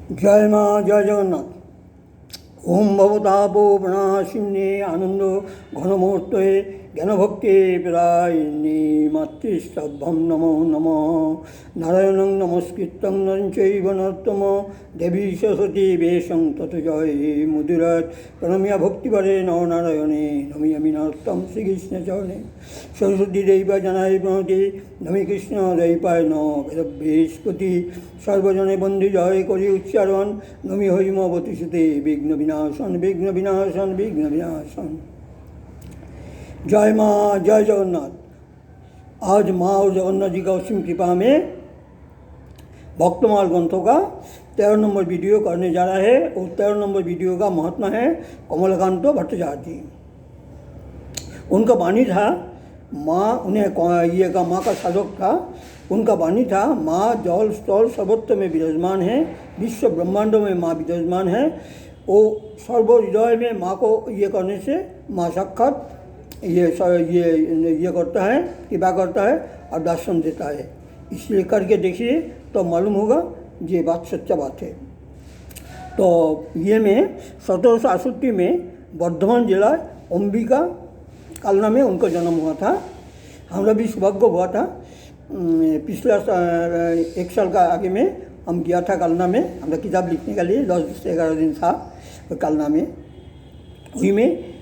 जय माँ जय जगन्नाथ। ओम भवतापो प्रणाशिन्ये आनंद घनमूर्तये ज्ञानभक्ति प्रदायिनी मातृस्तभ्यं नमो नमः। नारायणं नमस्कृतं नरं चैव नरोत्तमं देवी सरस्वती वेशं ततो जय मुदिरात् प्रणम्य भक्तिपरे नमो नारायणे नमयामि नरोत्तमं श्रीकृष्णचरणे। सरस्वती देवी जनाय प्रणति नमि कृष्ण दैपाय न वेदबृहस्पति सर्वजने बंधु जय करी उच्चारण नमि हरिमवती सुते विघ्न विनाशन विघ्न विनाशन विघ्न विनाशन। जय माँ जय जगन्नाथ। आज माँ और जगन्नाथ जी का असीम कृपा में भक्तमाल ग्रंथों का 13 नंबर वीडियो करने जा रहा है और 13 नंबर वीडियो का महात्मा है कमलकांत भट्टाचार्य जी। उनका वाणी था माँ, उन्हें ये का माँ का साधक था। उनका वाणी था माँ जल स्थल सर्वत्र में विराजमान है, विश्व ब्रह्मांड में माँ विराजमान है। वो सर्व हृदय में माँ को ये करने से माँ साक्षात ये करता है, कृपा करता है और दर्शन देता है। इसलिए करके देखिए तो मालूम होगा ये बात सच्चा बात है। तो ये में 1768 में वर्धमान जिला अंबिका कालना में उनका जन्म हुआ था। हमारा भी सौभाग्य हुआ था। पिछला 1 साल का आगे में हम गया था कालना में, हमारा किताब लिखने के लिए 10 से 11 दिन था कालना में। वही में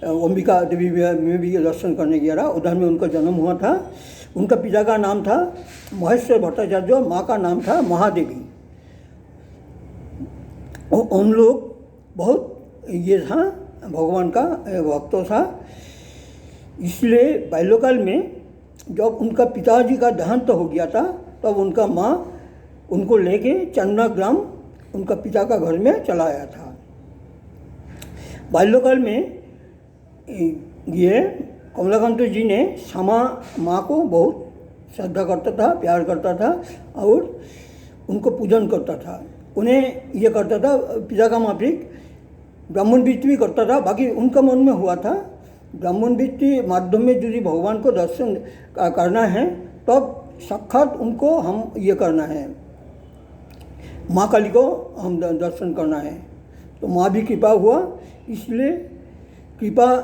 अंबिका देवी में भी दर्शन करने गया रहा। उधर में उनका जन्म हुआ था। उनका पिता का नाम था महेश्वर भट्टाचार्य, माँ का नाम था महादेवी। उन लोग बहुत ये था भगवान का भक्त था। इसलिए बाल्यकाल में जब उनका पिताजी का देहांत हो गया था तब उनका माँ उनको लेके चन्ना ग्राम उनका पिता का घर में चला आया था। बाल्यकाल में ये कमलाकांत जी ने श्यामा माँ को बहुत श्रद्धा करता था, प्यार करता था और उनको पूजन करता था। उन्हें ये करता था पिता का माफिक ब्राह्मण वृत्ति भी करता था। बाकी उनका मन में हुआ था ब्राह्मण वृत्ति माध्यम में यदि भगवान को दर्शन करना है तब साक्षात उनको हम ये करना है, माँ काली को हम दर्शन करना है। तो माँ भी कृपा हुआ। इसलिए कृपा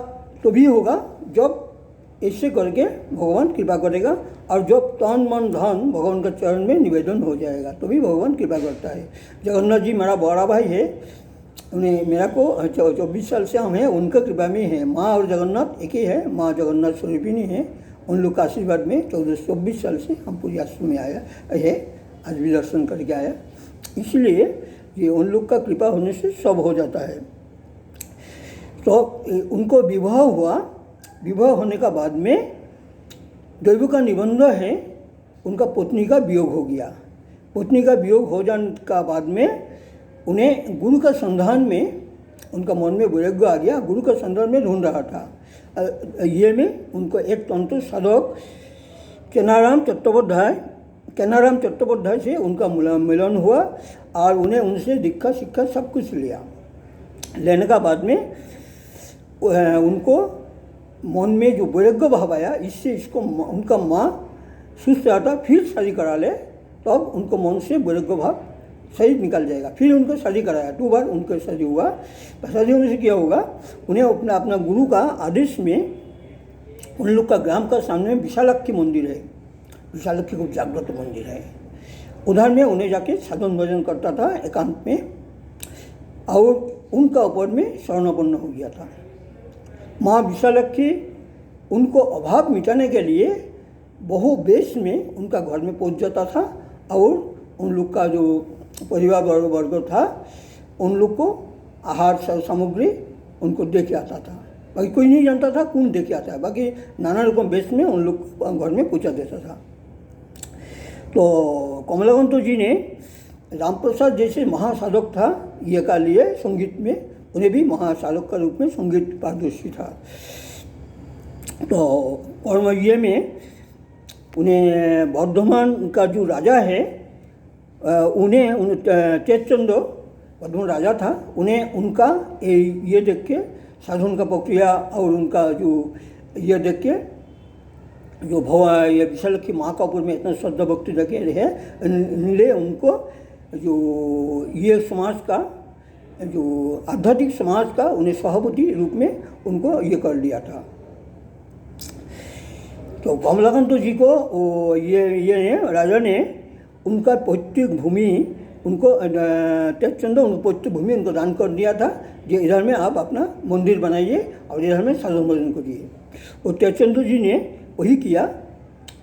तो भी होगा जब ऐसे करके भगवान कृपा करेगा और जब तन मन धन भगवान के चरण में निवेदन हो जाएगा तो भी भगवान कृपा करता है। जगन्नाथ जी मेरा बड़ा भाई है, उन्हें मेरा को 24 साल से हम हैं, उनका कृपा में है। माँ और जगन्नाथ एक ही है, माँ जगन्नाथ स्वरूपिणी है। उन लोग का आशीर्वाद में 24 साल से हम पूरी आश्रम में आया है, आज भी दर्शन करके आया। इसलिए ये उन लोग का कृपा होने से सब हो जाता है। तो उनको विवाह हुआ। विवाह होने का बाद में दैव का निबंध है, उनका पत्नी का वियोग हो गया। पत्नी का वियोग हो जाने का बाद में उन्हें गुरु का संधान में उनका मन में वैराग्य आ गया। गुरु का संधान में ढूंढ रहा था। ये में उनको एक तंत्र साधक केनाराम चट्टोपाध्याय से उनका मिलन हुआ और उन्हें उनसे दीक्षा शिक्षा सब कुछ लिया। लेने का बाद में उनको मन में जो वैराग्य भाव आया, इससे इसको उनका माँ सुस्त रहता फिर शादी करा ले तब उनको मन से वैराग्य भाव सही निकल जाएगा। फिर उनको शादी कराया, 2 बार उनको शादी हुआ। शादी होने से क्या होगा, उन्हें अपना गुरु का आदेश में उन लोग का ग्राम का सामने में विशालक्षी मंदिर है, विशालक्षी को जागृत मंदिर है। उधर में उन्हें जाके साधन भजन करता था एकांत में और उनका ऊपर में शरणापन्न हो गया था। माँ विशालक्षी उनको अभाव मिटाने के लिए बहु वेश में उनका घर में पहुंच जाता था और उन लोग का जो परिवार वर्ग था उन लोग को आहार सामग्री उनको दे के आता था। बाकी कोई नहीं जानता था कौन दे के आता है, बाकी नाना रकम वेश में उन लोग घर में पहुँचा देता था। तो कमलाकांत जी ने रामप्रसाद जैसे महासाधक था ये का लिए संगीत में उन्हें भी महासाधक का रूप में संगीत पारदर्शी था। तो और ये में उन्हें वर्धमान का जो राजा है उन्हें चेतचंद वर्धमान राजा था, उन्हें उनका ये देख के साधन का प्रक्रिया और उनका जो ये देख के जो ये विशालक्षी माँ का ऊपर में इतना श्रद्धा भक्ति रखे रहे, इसलिए उनको जो ये समाज का, जो आध्यात्मिक समाज का उन्हें सभापति रूप में उनको ये कर लिया था। तो कमलाकांत जी को ये राजा ने उनका पैतृक भूमि उनको तेजचंद उनको पैतृक भूमि उनको दान कर दिया था, जो इधर में आप अपना मंदिर बनाइए और इधर में साधन भजन करिए। और तेजचंद जी ने वही किया,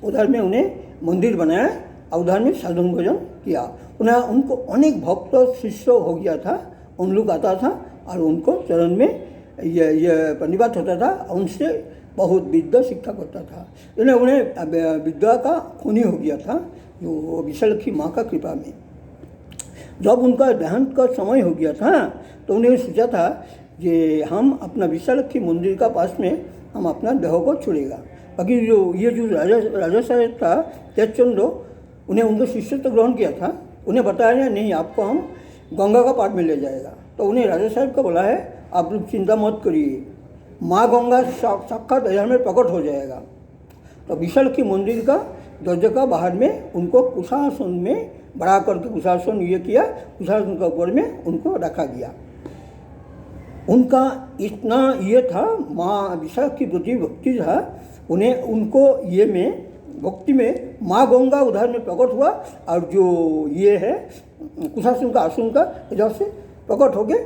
उधर में उन्हें मंदिर बनाया और उधर में साधन भजन किया। उनको अनेक भक्त शिष्य हो गया था, उन लोग आता था और उनको चरण में ये प्रणिपात होता था, उनसे बहुत विद्या शिक्षा करता था। उन्हें विद्या का खूनी हो गया था, जो विशालक्षी माँ का कृपा में। जब उनका देहांत का समय हो गया था तो उन्हें सोचा था कि हम अपना विशालक्षी मंदिर का पास में हम अपना देह को छोड़ेगा। बाकी जो राजा साहब था तेजचंद, उन्हें उनको शिष्यत्व ग्रहण किया था। उन्हें बताया नहीं, आपको हम गंगा का पार में ले जाएगा। तो उन्हें राजा साहब को बोला है, आप लोग चिंता मत करिए, माँ गंगा साक्षात इधर में प्रकट हो जाएगा। तो विशालक्षी मंदिर का दरवाजे का बाहर में उनको कुशासन में बड़ा करके कुशासन ये किया, कुशासन के ऊपर में उनको रखा गया। उनका इतना ये था, माँ विशालक्षी प्रति भक्ति था, उन्हें उनको ये में भक्ति में माँ गंगा उधर में प्रकट हुआ और जो ये है कुशासन का आसन का इधर से प्रकट होके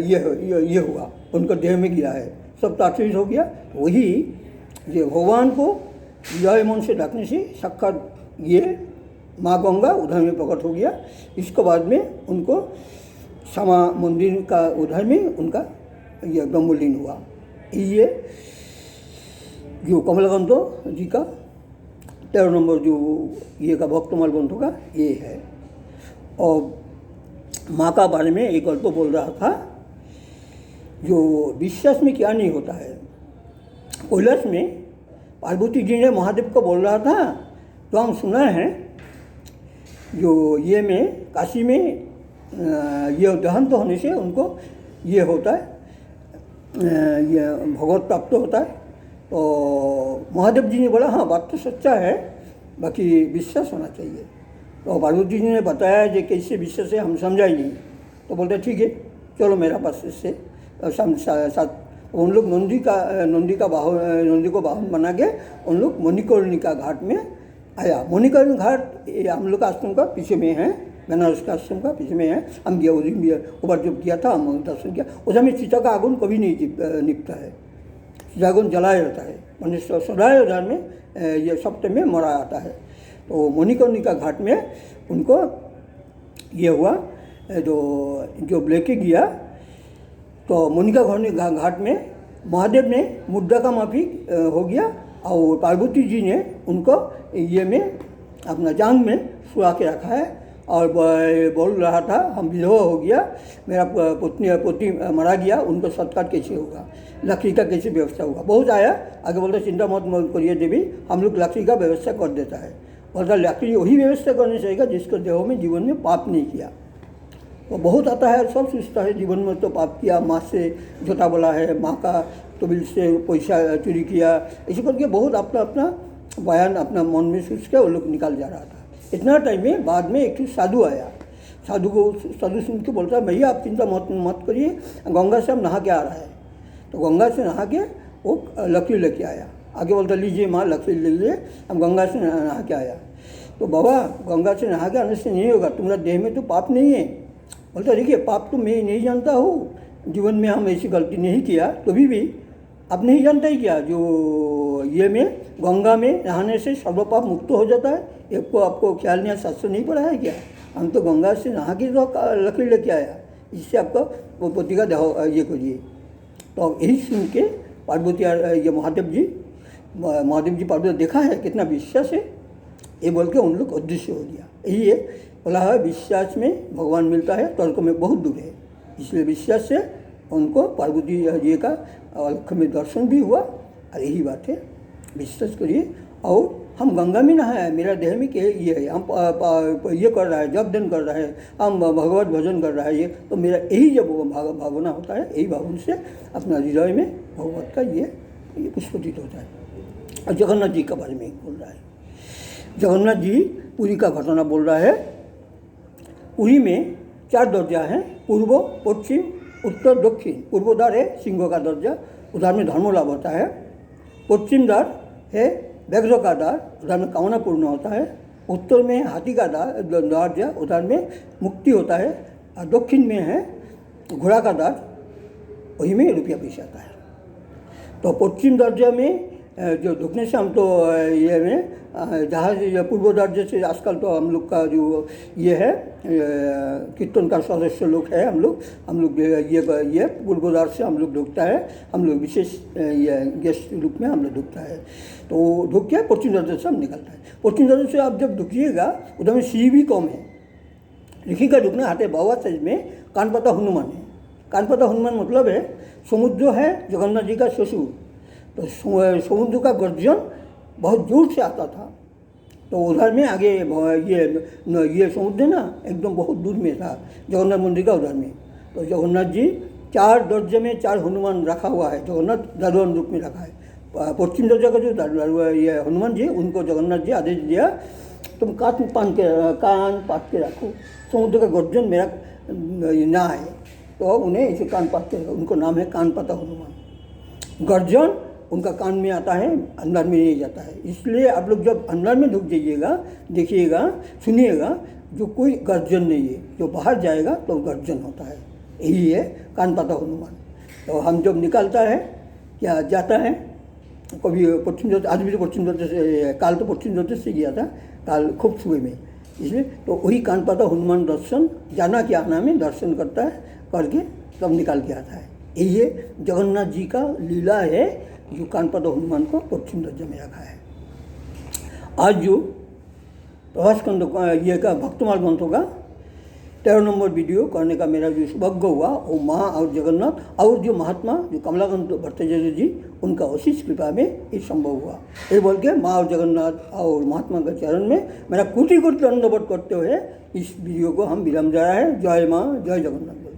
ये हुआ, उनका देह में गिरा है, सब तात्विक हो गया। वही ये भगवान को जय मन से डाकने से साक्षात ये माँ गंगा उधर में प्रकट हो गया। इसके बाद में उनको श्यामा मंदिर का उधर में उनका यह ब्रह्मलीन हुआ। ये जो कमलाकांत जी का 13 नंबर जो ये का भक्तमाल ग्रंथ का ये है। और माँ का बारे में एक गल्प बोल रहा था, जो विश्वास में क्या नहीं होता है। कैलाश में पार्वती जी ने महादेव को बोल रहा था, तो हम सुना है जो ये में काशी में ये देहांत होने से उनको ये होता है, ये भगवत प्राप्त होता है। तो महादेव जी ने बोला हाँ बात तो सच्चा है, बाकी विश्वास होना चाहिए। तो पार्वती जी ने बताया कि कैसे विश्वास है हम समझाई नहीं। तो बोलते ठीक है चलो मेरा पास इससे साथ उन लोग नंदी को वाहन बना के उन लोग मणिकर्णिका घाट में आया। मणिकर्णिका घाट हम लोग का आश्रम का पीछे में है, बनारस का आश्रम का पीछे में है। हम गया उस दिन ऊपर जब किया था हम दर्शन किया। उस समय सीता का आगुन कभी नहीं निपटा है, सीता आगुन जलाया रहता है, मैंने सदाए उधर में ये सप्तम में मरा आता है। तो मणिकर्णिका घाट में उनको ये हुआ, जो लेके गया तो मणिकर्णिका घाट में महादेव ने मुद्दा का माफी हो गया और पार्वती जी ने उनको ये में अपना जांग में सुला के रखा है और बोल रहा था हम विधवा हो गया, मेरा पति मरा गया, उनको सत्कार कैसे होगा, लकड़ी का कैसे व्यवस्था होगा। बहुत आया आगे बोलता चिंता मत करिए देवी, हम लोग लकड़ी का व्यवस्था कर देता है। बोलता लकड़ी वही व्यवस्था करनी चाहिए जिसको देह में जीवन में पाप नहीं किया। वो बहुत आता है, सब सोचता है जीवन में तो पाप किया, माँ से झूठा बोला है, माँ का तबिल से पैसा चोरी किया, ऐसे करके बहुत अपना अपना बयान अपना मन में सोच के वो लोग निकाल जा रहा था। इतना टाइम में बाद में एक साधु आया, साधु सुन के बोलता है भैया आप चिंता मत करिए, गंगा से हम नहा के आ रहा है। तो गंगा से नहा के वो लकड़ी लेके आया। आगे बोलता लीजिए माँ लकड़ी ले लीजिए, हम गंगा से नहा के आया। तो बाबा गंगा से नहा के आने से नहीं होगा, तुम्हारा देह में तो पाप नहीं है। बोलता देखिए पाप तो मैं नहीं जानता हूँ, जीवन में हम ऐसी गलती नहीं किया, तो भी आप नहीं जानता ही क्या, जो ये में गंगा में नहाने से सर्व पाप मुक्त हो जाता है। एक को आपको ख्याल नहीं, शास्त्र नहीं पढ़ा है क्या? हम तो गंगा से नहा के तो लकड़ी लेके आया, इससे आपका वो पति का देह ये करिए। तो यही सुन के पार्वती ये महादेव जी पार्वती देखा है कितना विश्वास है, ये बोल के उन लोग अदृश्य हो गया। यही है बोला है विश्वास में भगवान मिलता है, तर्क में बहुत दूर है। इसलिए विश्वास से उनको पार्वती जी का अलख में दर्शन भी हुआ। और यही बात है, विश्वास करिए। और हम गंगा में नहाए, मेरा देह में क्या ये है, हम ये कर रहा है, जप दान कर रहा है, हम भगवत भजन कर रहा है, ये तो मेरा यही जब भावना होता है, यही भावना से अपना हृदय में भगवत का ये पुष्पित होता है। और जगन्नाथ जी के बारे में बोल रहा है, जगन्नाथ जी पूरी का घटना बोल रहा है। पुरी में 4 दर्जा हैं, पूर्व, पश्चिम, उत्तर, दक्षिण। पूर्व द्वार है सिंह का दर्जा, उधर में धर्म लाभ होता है। पश्चिम द्वार है व्याघ्र का द्वार, उधर में कामना पूर्ण होता है। उत्तर में हाथी का दरवाजा, उधर में मुक्ति होता है। और दक्षिण में है घोड़ा का द्वार, वही में रुपया पैसा आता है। तो पश्चिम दर्जा में जो ढुकने से हम तो ये में जहाँ से पूर्व दर्जे से आजकल तो हम लोग का जो ये है कीर्तन का सदस्य लोग है, हम लोग ये पूर्व द्वार से हम लोग ढुकता है। हम लोग विशेष ये गेस्ट रूप में हम लोग ढुकता है। तो ढुक के पश्चिम दर्जे से हम निकलता है। पश्चिम दर्जे से आप जब ढुकिएगा उधर में सीढ़ी भी कम है, लिखिएगा ढुकने हाथे बाबा साइज में कानपाता हनुमान है। कानपाता हनुमान मतलब है समुद्र है जगन्नाथ जी का ससुर, तो समुद्र का गर्जन बहुत जोर से आता था। तो उधर में आगे ये समुद्र ना एकदम बहुत दूर में था जगन्नाथ मंदिर का उधर में। तो जगन्नाथ जी 4 दर्जे में 4 हनुमान रखा हुआ है, जगन्नाथ दारुआन रूप में रखा है। पश्चिम दर्जा का जो ये हनुमान जी, उनको जगन्नाथ जी आदेश दिया तुम कान पात के रखो, समुद्र का गर्जन मेरा ना आए। तो उन्हें इसे कान पात के रखो, उनको नाम है कानपाता हनुमान। गर्जन उनका कान में आता है, अंदर में नहीं जाता है। इसलिए आप लोग जब अंदर में ढुक जाइएगा, देखिएगा, सुनिएगा, जो कोई गर्जन नहीं है, जो बाहर जाएगा तो गर्जन होता है। यही है कानपाता हनुमान। तो हम जब निकलता है क्या जाता है, कभी पश्चिम दर्जे, आज भी तो पश्चिम दर्जे से, काल तो पश्चिम दर्जे से गया था, काल खूब सुबह में, इसलिए तो वही कानपाता हनुमान दर्शन जाना क्या आना में दर्शन करता है, करके तब निकाल के आता है। यही है जगन्नाथ जी का लीला है, जो कानपाता हनुमान को पश्चिम दर्जे में रखा है। आज जो प्रभास खंड ये का भक्तमाल ग्रंथों का 13 नंबर वीडियो करने का मेरा जो सौभाग्य हुआ, वो माँ और जगन्नाथ और जो महात्मा जो कमलाकांत भट्टाचार्य जी, उनका अशीष कृपा में ये संभव हुआ। ये बोल के माँ और जगन्नाथ और महात्मा के चरण में मेरा कोटि कोटि दंडवत करते हुए इस वीडियो को हम विराम जा रहा है। जय माँ, जय जगन्नाथ।